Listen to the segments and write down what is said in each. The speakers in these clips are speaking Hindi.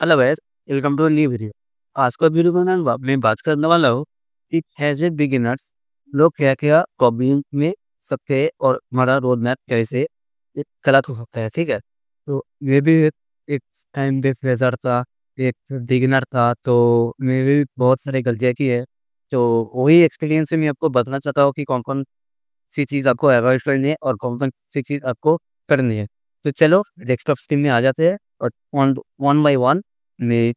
Hello guys, welcome to new video. आज का वीडियो में मैं बात करने वाला हूँ कि एज ए बिगिनर्स लोग क्या क्या प्रॉब्लम में सकते हैं और हमारा रोड मैप कैसे एक गलत हो सकता है। ठीक है, तो मैं भी एक टाइम पे फ्रेशर था, एक बिगिनर था, तो मैं भी बहुत सारी गलतियाँ की है। तो वही एक्सपीरियंस से मैं आपको बताना चाहता हूँ कि कौन कौन सी चीज़ आपको अवॉइड करनी है और कौन कौन सी चीज़ आपको करनी है। तो चलो डेस्कटॉप स्क्रीन में आ जाते हैं और वन वन बाई वन मैं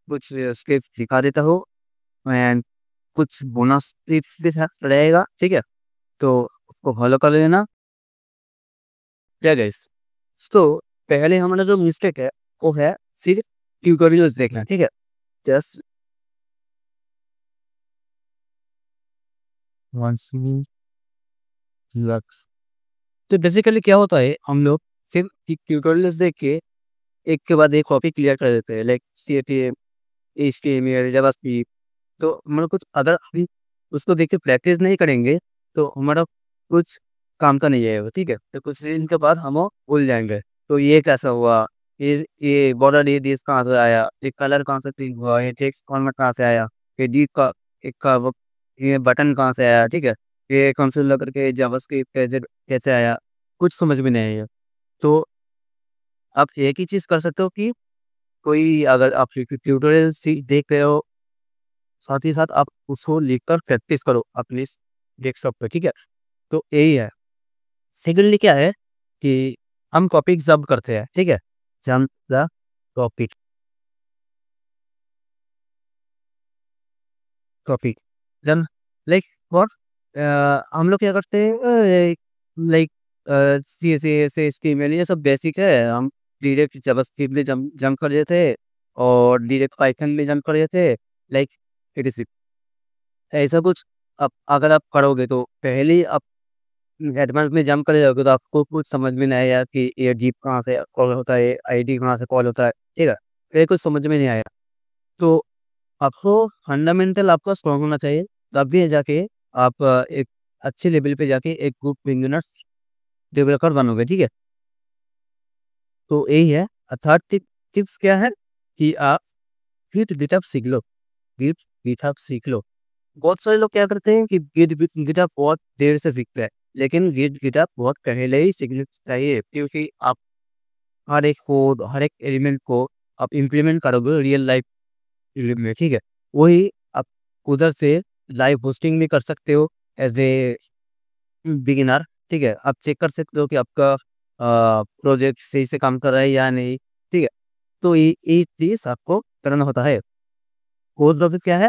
कुछ स्टेप्स दिखा देता हूँ एंड कुछ बोनस टिप्स भी रहेगा। ठीक है, तो उसको फॉलो कर लेना। क्या गाइस, तो पहले हमारा जो मिस्टेक है वो है सिर्फ ट्यूटोरियल्स देखना। ठीक है, जस्ट वंस लक्स। तो बेसिकली क्या होता है, हम लोग सिर्फ ट्यूटोरियल्स देख के एक के बाद एक कॉपी क्लियर कर देते हैं, लाइक CSS, HTML, जावास्क्रिप्ट। तो हमारा कुछ अगर अभी उसको देख के प्रैक्टिस नहीं करेंगे तो हमारा कुछ काम का नहीं है। ठीक है, तो कुछ दिन के बाद हम वो भूल जाएंगे। तो ये कैसा हुआ, ये बॉर्डर ये देश कहाँ से आया, ये कलर कहाँ से चेंज हुआ, ये टेक्स्ट फॉर्मेट कहाँ से आया, ये डी का एक का ये बटन कहाँ से आया। ठीक है, ये कंसोल करके जावास्क्रिप्ट कैसे कैसे आया, कुछ समझ में नहीं आया। तो आप एक ही चीज़ कर सकते हो कि कोई अगर आप ट्यूटोरियल देख रहे हो, साथ ही साथ आप उसको लिखकर प्रैक्टिस करो अपनी डेस्कटॉप पे। ठीक है, तो यही है। सेकेंडली क्या है कि हम टॉपिक जब करते हैं, ठीक है, जम द टॉपिक टॉपिक जम लाइक व्हाट, हम लोग क्या करते हैं, लाइक CSS HTML ये सब बेसिक है, हम डायरेक्ट जावास्क्रिप्ट में जंप कर देते हैं और डायरेक्ट पाइथन में जंप कर देते हैं। लाइक इट इज ऐसा कुछ। अब अगर आप करोगे तो पहले ही आप एडवांस में जंप कर जाओगे तो आपको कुछ समझ में नहीं आया कि ये डीप कहाँ से कॉल होता है, ID कहाँ से कॉल होता है। ठीक है, ये कुछ समझ में नहीं आया। तो आपको फंडामेंटल आपका स्ट्रॉन्ग होना चाहिए, तभी जाके आप एक अच्छे लेवल पे जाके एक गुड बिगिनर डेवलपर बनोगे। ठीक है, तो यही है। थर्ड टिप्स क्या है कि आप गिट गिटअप सीख लो। गिट गिटअप सीख लो। बहुत सारे लोग क्या करते हैं कि गिटअप बहुत देर से सीखते हैं, लेकिन गिटअप बहुत पहले ही सीखना चाहिए, क्योंकि आप हर एक कोड हर एक एलिमेंट को आप इम्प्लीमेंट करोगे रियल लाइफ में। ठीक है, वही आप उधर से लाइव होस्टिंग भी कर सकते हो एज ए बिगिनर। ठीक है, आप चेक कर सकते हो कि आपका प्रोजेक्ट सही से काम कर रहा है या नहीं। ठीक है, तो ये चीज आपको करना होता है। कोड टॉपिक क्या है,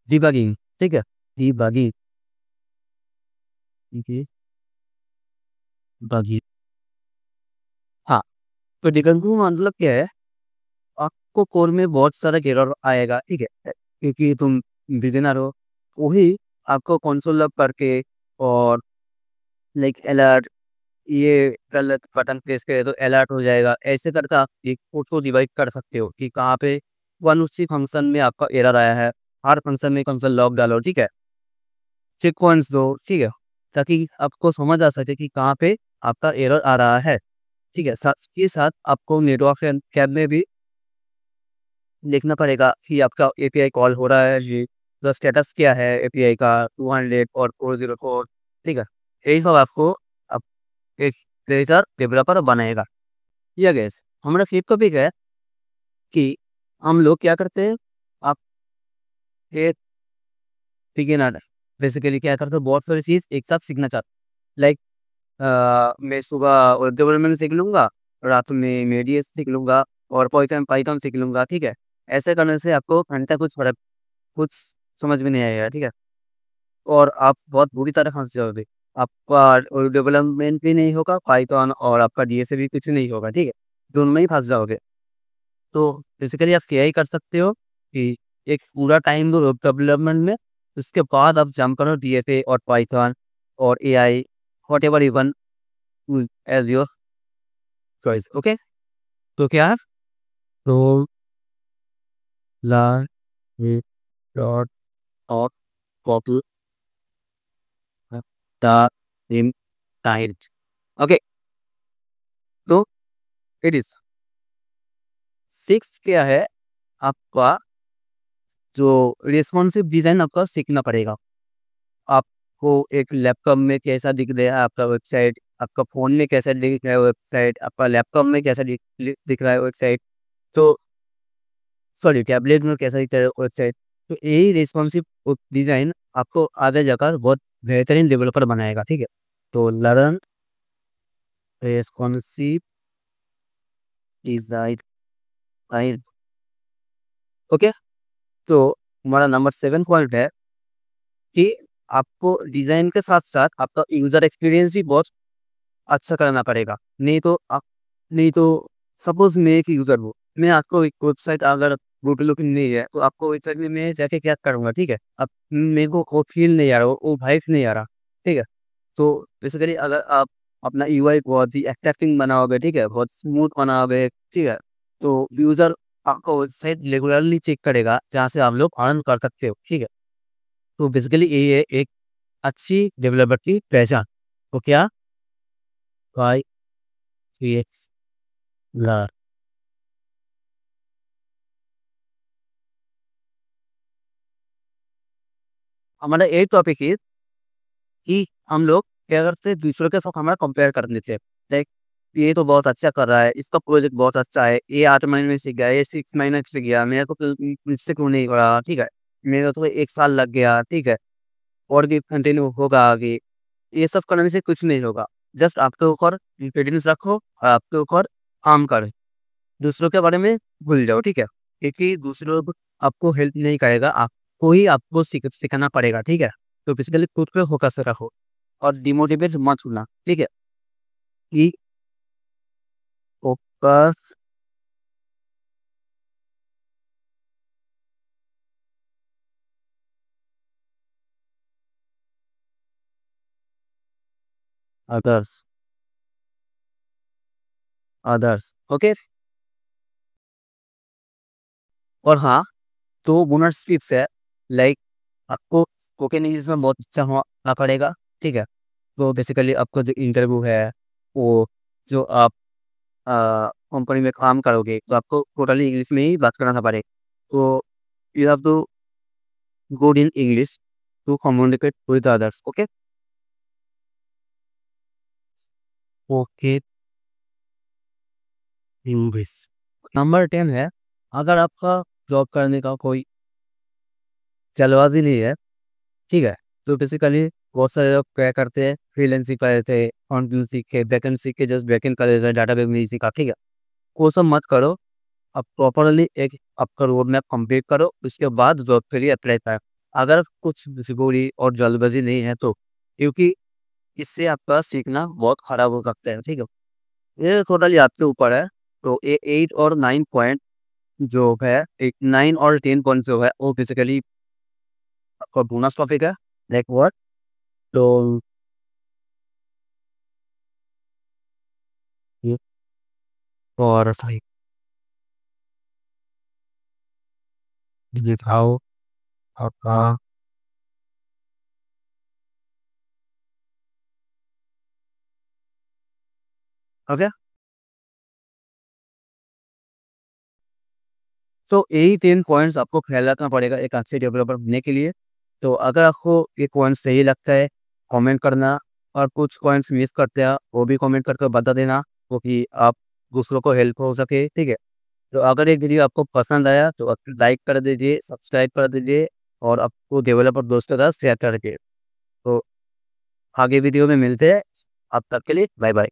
डिबगिंग। ठीक है, डिबगिंग डिबगिंग। हाँ, तो डिबगिंग मतलब क्या है, आपको कोड में बहुत सारा एरर आएगा। ठीक है, क्योंकि तुम बिगिनर हो। वही आपको कंसोल लॉग करके और लाइक अलर्ट, ये गलत बटन प्रेस करे तो अलर्ट हो जाएगा, ऐसे करके आप एक कोड को डिवाइड कर सकते हो कि कहाँ पे वन उसी फंक्शन में आपका एरर आया है। हर फंक्शन में कंसोल लॉग डालो। ठीक है, चेक पॉइंट्स दो। ठीक है, ताकि आपको समझ आ सके कि कहाँ पे आपका एरर आ रहा है। ठीक है, साथ के साथ आपको नेटवर्क कैब में भी देखना पड़ेगा कि आपका API कॉल हो रहा है जी, तो स्टेटस क्या है API का 200 और 404। ठीक है, यही सब आपको आप एक बेहतर डेवलपर बनाएगा। यह गैस हमारा फिफ्थ टॉपिक है कि हम लोग क्या करते हैं, आप एक बिगिनर बेसिकली क्या करते हो, बहुत सारी चीज़ एक साथ सीखना चाहते। लाइक मैं सुबह वेब डेवलपमेंट सीख लूँगा, रात में मेडीएस सीख लूँगा और पाइथन पाइथन सीख लूँगा। ठीक है, ऐसे करने से आपको घंटा कुछ समझ में नहीं आएगा। ठीक है, और आप बहुत बुरी तरह फँस जाओगे। आपका डेवलपमेंट भी नहीं होगा पाइथन और आपका डीएसए भी कुछ नहीं होगा। ठीक है, दोनों में ही फँस जाओगे। तो बेसिकली आप क्या ही कर सकते हो कि एक पूरा टाइम दो वेब डेवलपमेंट में, उसके बाद आप जंप करो डीएसए और पाइथन और AI, whatever you want as your choice. Okay, तो क्या है, तो learn with dot of popular the in time. Okay, तो इट इज सिक्स क्या है, आपका जो रिस्पॉन्सिव डिज़ाइन आपका सीखना पड़ेगा। आपको एक लैपटॉप में कैसा दिख रहा है आपका वेबसाइट, आपका फ़ोन में कैसा दिख रहा है वेबसाइट, आपका लैपटॉप में कैसा दिख रहा है वेबसाइट, तो सॉरी टैबलेट में कैसा दिखता है वेबसाइट। तो यही रिस्पॉन्सिव डिज़ाइन आपको आगे जाकर बहुत बेहतरीन डेवलपर बनाएगा, ठीक है। तो लर्न रिस्पॉन्सिव डिज़ाइन, ओके। तो हमारा नंबर 7 पॉइंट है कि आपको डिज़ाइन के साथ-साथ आपका यूज़र एक्सपीरियंस भी बहुत अच्छा करना पड़ेगा। नहीं तो सपोज़ मैं एक यूज़र हूँ, मैं आपको एक वेबसाइट अगर गुड लुकिंग नहीं है, तो आपको वेबसाइट में मैं जाके क्या करूँगा, ठीक है? अब मेरे को वो फ़ील नहीं आ रहा, वो वाइब नहीं आ रहा, ठीक है? तो बेसिकली अगर आप अपना यूआई बहुत ही अट्रैक्टिव बनाओगे, ठीक है? बहुत स्मूथ बनाओगे, ठीक है? तो यूज़र आपका वेबसाइट रेगुलरली चेक करेगा, जहाँ से आप लोग अर्न कर सकते हो, ठीक है? तो बेसिकली यही है एक अच्छी डेवलपर की पहचान। तो क्या? Y CX learn. हमारा एक टॉपिक है कि हम लोग क्या करते हैं, दूसरों के साथ हमारा कंपेयर कर लेते हैं। लाइक ये तो बहुत अच्छा कर रहा है, इसका प्रोजेक्ट बहुत अच्छा है, ये 8 महीने में सीख गया, ये 6 महीने में सीख गया, मेरे को तो मुझसे क्यों नहीं हो रहा, ठीक है? मेरा तो 1 साल लग गया, ठीक है? और भी कंटिन्यू होगा आगे। ये सब करने से कुछ नहीं होगा। जस्ट आपके ऊपर कॉन्फिडेंस रखो और आपके ऊपर काम करो। दूसरों के बारे में भूल जाओ, ठीक है? क्योंकि दूसरे लोग आपको हेल्प नहीं करेगा, आपको ही आपको सिखाना पड़ेगा, ठीक है? तो बेसिकली खुद पे फोकस रखो और डिमोटिवेट मत होना, ठीक है? कि फोकस अदर्स, अदर्स, ओके। और हाँ, तो बोनस टिप्स है, लाइक आपको स्पोकन इंग्लिश में बहुत अच्छा होना पड़ेगा, ठीक है? तो बेसिकली आपका जो इंटरव्यू है, वो जो आप कंपनी में काम करोगे, तो आपको टोटली इंग्लिश में ही बात करना पड़ेगा। तो you have to good in English to communicate with others, okay? Okay, English. Number 10 है, अगर आपका जॉब करने का कोई जल्दबाज़ी नहीं है, ठीक है? तो बेसिकली बहुत सारे लोग क्या करते हैं, फ्रीलांसिंग कर लेते हैं, फ्रंट सीख के, बैकएंड सीख के जस्ट बैकएंड कर लेते हैं, डाटाबेस नहीं सीखा, ठीक है? वो सब मत करो। आप प्रॉपरली एक आपका रोड मैप कंप्लीट करो, उसके बाद जॉब के लिए अप्लाई करें। अगर कुछ मजबूरी और जल्दबाजी नहीं है तो, क्योंकि इससे आपका सीखना बहुत खराब हो सकता है, ठीक है? ये टोटली आपके ऊपर है। तो ये 8 और 9 पॉइंट जो है, एक 9 और 10 पॉइंट जो है, वो बेसिकली आपका बोनस टॉपिक है। Like what? तो ये और दिखाओ आपका, ओके। तो यही 10 पॉइंट्स आपको ख्याल रखना पड़ेगा एक अच्छे डेवलपर बनने के लिए। तो अगर आपको ये पॉइंट सही लगता है, कमेंट करना, और कुछ पॉइंट्स मिस करते हैं, वो भी कमेंट करके बता देना, क्योंकि आप दूसरों को हेल्प हो सके, ठीक है? तो अगर ये वीडियो आपको पसंद आया तो आप लाइक कर दीजिए, सब्सक्राइब कर दीजिए और आपको डेवलपर दोस्तों के साथ शेयर कर दीजिए। तो आगे वीडियो में मिलते हैं। अब तक के लिए बाय बाय।